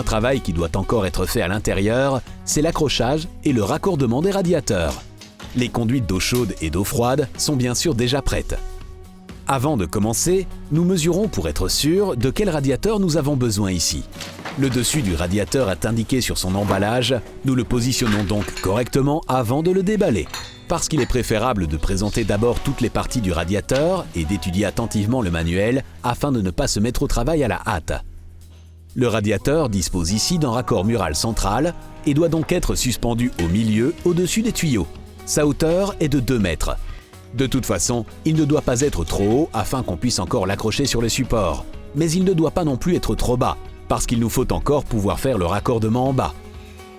Un travail qui doit encore être fait à l'intérieur, c'est l'accrochage et le raccordement des radiateurs. Les conduites d'eau chaude et d'eau froide sont bien sûr déjà prêtes. Avant de commencer, nous mesurons pour être sûr de quel radiateur nous avons besoin ici. Le dessus du radiateur est indiqué sur son emballage, nous le positionnons donc correctement avant de le déballer. Parce qu'il est préférable de présenter d'abord toutes les parties du radiateur et d'étudier attentivement le manuel afin de ne pas se mettre au travail à la hâte. Le radiateur dispose ici d'un raccord mural central et doit donc être suspendu au milieu, au-dessus des tuyaux. Sa hauteur est de 2 mètres. De toute façon, il ne doit pas être trop haut afin qu'on puisse encore l'accrocher sur le support. Mais il ne doit pas non plus être trop bas, parce qu'il nous faut encore pouvoir faire le raccordement en bas.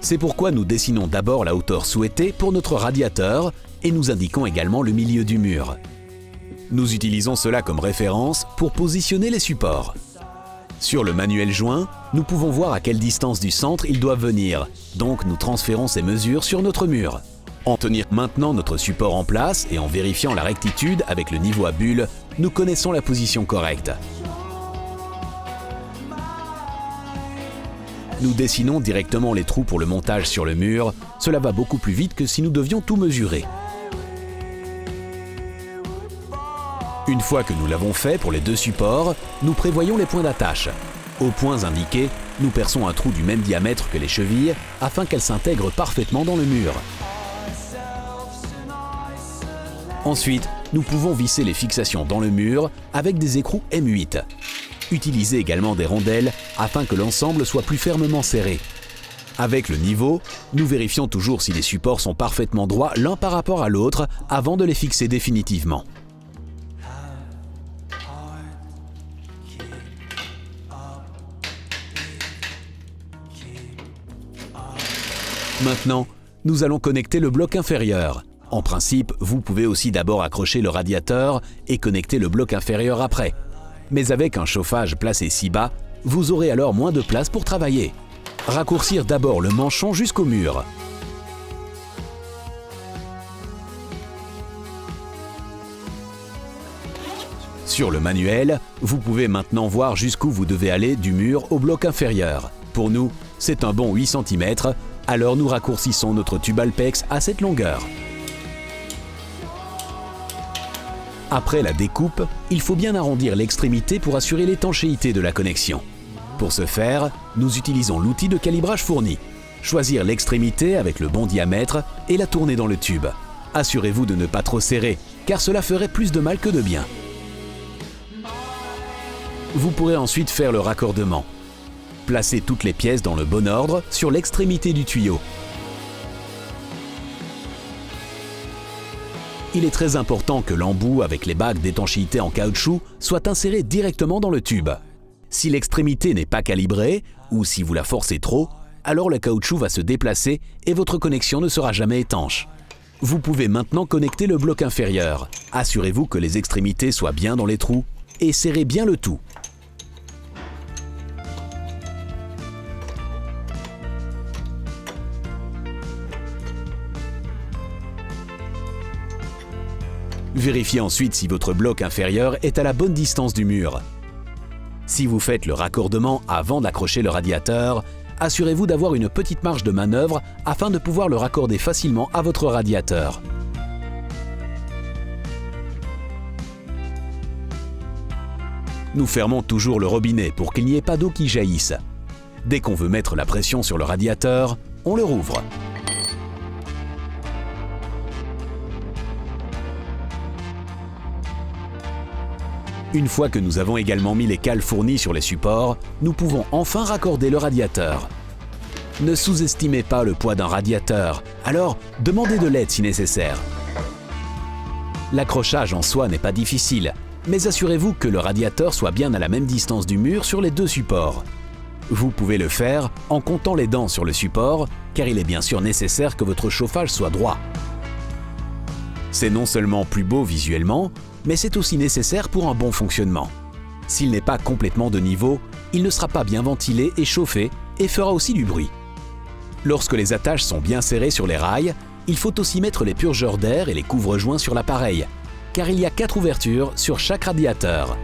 C'est pourquoi nous dessinons d'abord la hauteur souhaitée pour notre radiateur et nous indiquons également le milieu du mur. Nous utilisons cela comme référence pour positionner les supports. Sur le manuel joint, nous pouvons voir à quelle distance du centre ils doivent venir, donc nous transférons ces mesures sur notre mur. En tenir maintenant notre support en place et en vérifiant la rectitude avec le niveau à bulle, nous connaissons la position correcte. Nous dessinons directement les trous pour le montage sur le mur, cela va beaucoup plus vite que si nous devions tout mesurer. Une fois que nous l'avons fait pour les 2 supports, nous prévoyons les points d'attache. Aux points indiqués, nous perçons un trou du même diamètre que les chevilles afin qu'elles s'intègrent parfaitement dans le mur. Ensuite, nous pouvons visser les fixations dans le mur avec des écrous M8. Utilisez également des rondelles afin que l'ensemble soit plus fermement serré. Avec le niveau, nous vérifions toujours si les supports sont parfaitement droits l'un par rapport à l'autre avant de les fixer définitivement. Maintenant, nous allons connecter le bloc inférieur. En principe, vous pouvez aussi d'abord accrocher le radiateur et connecter le bloc inférieur après. Mais avec un chauffage placé si bas, vous aurez alors moins de place pour travailler. Raccourcir d'abord le manchon jusqu'au mur. Sur le manuel, vous pouvez maintenant voir jusqu'où vous devez aller du mur au bloc inférieur. Pour nous, c'est un bon 8 cm, alors nous raccourcissons notre tube Alpex à cette longueur. Après la découpe, il faut bien arrondir l'extrémité pour assurer l'étanchéité de la connexion. Pour ce faire, nous utilisons l'outil de calibrage fourni. Choisir l'extrémité avec le bon diamètre et la tourner dans le tube. Assurez-vous de ne pas trop serrer, car cela ferait plus de mal que de bien. Vous pourrez ensuite faire le raccordement. Placez toutes les pièces dans le bon ordre sur l'extrémité du tuyau. Il est très important que l'embout avec les bagues d'étanchéité en caoutchouc soit inséré directement dans le tube. Si l'extrémité n'est pas calibrée ou si vous la forcez trop, alors le caoutchouc va se déplacer et votre connexion ne sera jamais étanche. Vous pouvez maintenant connecter le bloc inférieur. Assurez-vous que les extrémités soient bien dans les trous et serrez bien le tout. Vérifiez ensuite si votre bloc inférieur est à la bonne distance du mur. Si vous faites le raccordement avant d'accrocher le radiateur, assurez-vous d'avoir une petite marge de manœuvre afin de pouvoir le raccorder facilement à votre radiateur. Nous fermons toujours le robinet pour qu'il n'y ait pas d'eau qui jaillisse. Dès qu'on veut mettre la pression sur le radiateur, on le rouvre. Une fois que nous avons également mis les cales fournies sur les supports, nous pouvons enfin raccorder le radiateur. Ne sous-estimez pas le poids d'un radiateur, alors demandez de l'aide si nécessaire. L'accrochage en soi n'est pas difficile, mais assurez-vous que le radiateur soit bien à la même distance du mur sur les 2 supports. Vous pouvez le faire en comptant les dents sur le support, car il est bien sûr nécessaire que votre chauffage soit droit. C'est non seulement plus beau visuellement, mais c'est aussi nécessaire pour un bon fonctionnement. S'il n'est pas complètement de niveau, il ne sera pas bien ventilé et chauffé et fera aussi du bruit. Lorsque les attaches sont bien serrées sur les rails, il faut aussi mettre les purgeurs d'air et les couvre-joints sur l'appareil, car il y a 4 ouvertures sur chaque radiateur.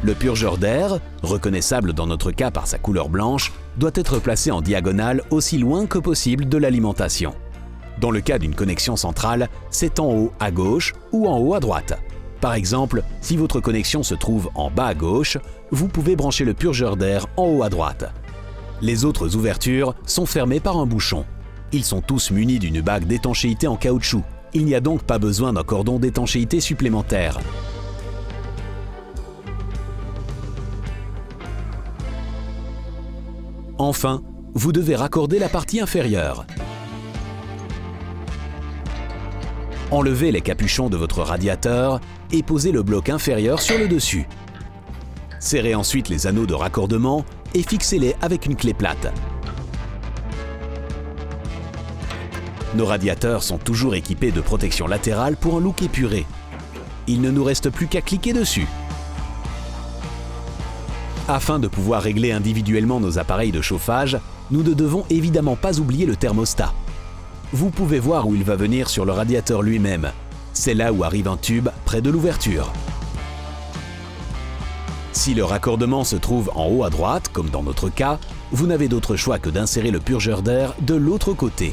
Le purgeur d'air, reconnaissable dans notre cas par sa couleur blanche, doit être placé en diagonale aussi loin que possible de l'alimentation. Dans le cas d'une connexion centrale, c'est en haut à gauche ou en haut à droite. Par exemple, si votre connexion se trouve en bas à gauche, vous pouvez brancher le purgeur d'air en haut à droite. Les autres ouvertures sont fermées par un bouchon. Ils sont tous munis d'une bague d'étanchéité en caoutchouc. Il n'y a donc pas besoin d'un cordon d'étanchéité supplémentaire. Enfin, vous devez raccorder la partie inférieure. Enlevez les capuchons de votre radiateur et posez le bloc inférieur sur le dessus. Serrez ensuite les anneaux de raccordement et fixez-les avec une clé plate. Nos radiateurs sont toujours équipés de protection latérale pour un look épuré. Il ne nous reste plus qu'à cliquer dessus. Afin de pouvoir régler individuellement nos appareils de chauffage, nous ne devons évidemment pas oublier le thermostat. Vous pouvez voir où il va venir sur le radiateur lui-même. C'est là où arrive un tube près de l'ouverture. Si le raccordement se trouve en haut à droite, comme dans notre cas, vous n'avez d'autre choix que d'insérer le purgeur d'air de l'autre côté.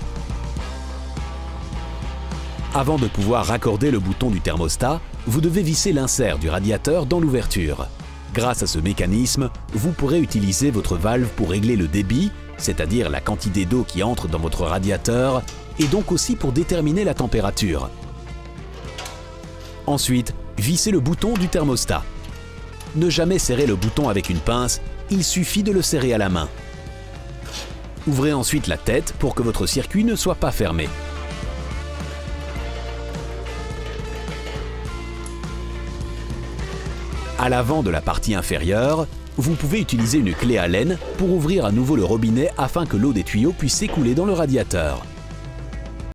Avant de pouvoir raccorder le bouton du thermostat, vous devez visser l'insert du radiateur dans l'ouverture. Grâce à ce mécanisme, vous pourrez utiliser votre valve pour régler le débit, c'est-à-dire la quantité d'eau qui entre dans votre radiateur, et donc aussi pour déterminer la température. Ensuite, vissez le bouton du thermostat. Ne jamais serrer le bouton avec une pince, il suffit de le serrer à la main. Ouvrez ensuite la tête pour que votre circuit ne soit pas fermé. À l'avant de la partie inférieure, vous pouvez utiliser une clé Allen pour ouvrir à nouveau le robinet afin que l'eau des tuyaux puisse s'écouler dans le radiateur.